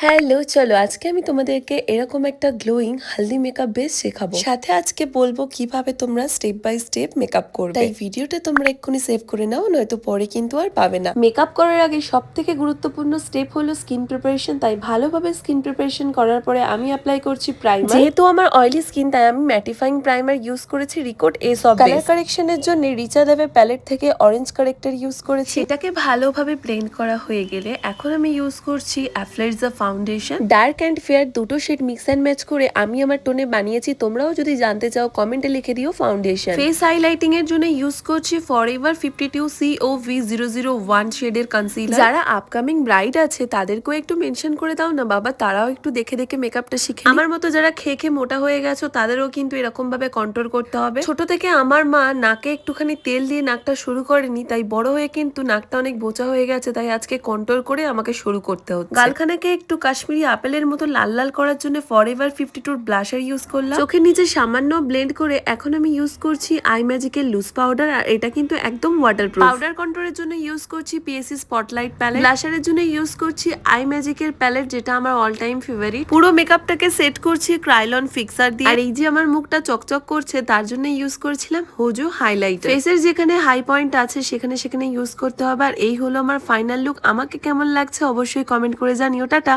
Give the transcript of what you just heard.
Hello, চলো আজকে আমি তোমাদেরকে এরকম একটা গ্লোয়িং হালদি মেকআপ বেস শেখাবো। সাথে আজকে বলবো কিভাবে তোমরা স্টেপ বাই স্টেপ মেকআপ করবে। তাই ভিডিওটা তোমরা এক্ষুনি সেভ করে নাও, নয়তো পরে কিন্তু আর পাবে না। মেকআপ করার আগে সব থেকে গুরুত্বপূর্ণ স্টেপ হলো স্কিন প্রিপারেশন। তাই ভালোভাবে স্কিন প্রিপারেশন করার পরে আমি অ্যাপ্লাই করছি প্রাইমার। যেহেতু আমার অয়েলি স্কিন তাই আমি ম্যাটিফাইং প্রাইমার ইউজ করেছি রিকোড এস অফ কালার কারেকশনের জন্য রিচা দেবের প্যালেট থেকে অরেঞ্জ কারেক্টর ইউজ করেছি। সেটাকে ভালোভাবে ব্লেন্ড করা হয়ে গেলে এখন আমি ইউজ করছি অ্যাফ্লেটজা ফাউন্ডেশন। ডার্ক অ্যান্ড ফেয়ার দুটো শেড মিক্স অ্যান্ড ম্যাচ করে আমি আমার টোনে বানিয়েছি। তোমরাও যদি জানতে চাও কমেন্টে লিখে দিও ফাউন্ডেশন। ফেস হাইলাইটিং এর জন্য ইউজ করছি ফরএভার 52 COV001 শেডের কনসিলার। যারা আপকামিং ব্রাইড আছে তাদেরকেও একটু মেনশন করে দাও না বাবা, তারাও একটু দেখে দেখে মেকআপটা শিখে। আমার মতো যারা খেয়ে খেয়ে মোটা হয়ে গেছো তাদেরও কিন্তু এরকম ভাবে কন্ট্রোল করতে হবে। ছোট থেকে আমার মা নাকে একটুখানি তেল দিয়ে নাকটা শুরু করেনি, তাই বড় হয়ে কিন্তু নাকটা অনেক বোচা হয়ে গেছে, তাই আজকে কন্ট্রোল করে আমাকে শুরু করতে হচ্ছে। গালখানাকে একটু কাশ্মীরি আপেলের মতো লাল লাল করার জন্য ফরএভার 52 ব্লাশার ইউজ করলাম। চোখের নিচে সামান্য ব্লেন্ড করে এখন আমি ইউজ করছি আই ম্যাজিকের লুজ পাউডার, আর এটা কিন্তু একদম ওয়াটারপ্রুফ। পাউডার কন্ট্রোলের জন্য ইউজ করছি পিএসসি স্পটলাইট প্যালেট। ব্লাশারের জন্য ইউজ করছি আই ম্যাজিকের প্যালেট, যেটা আমার অল টাইম ফেভারিট। পুরো মেকআপটাকে সেট করছি ক্রাইলন ফিক্সার দিয়ে। আর এই যে আমার মুখটা চকচক করছে তার জন্য ইউজ করছিলাম হোজো হাইলাইটার। ফেসের যেখানে হাই পয়েন্ট আছে সেখানে সেখানে ইউজ করতে হবে। আর এই হলো আমার ফাইনাল লুক। আমাকে কেমন লাগছে অবশ্যই কমেন্ট করে জানিও। টাটা।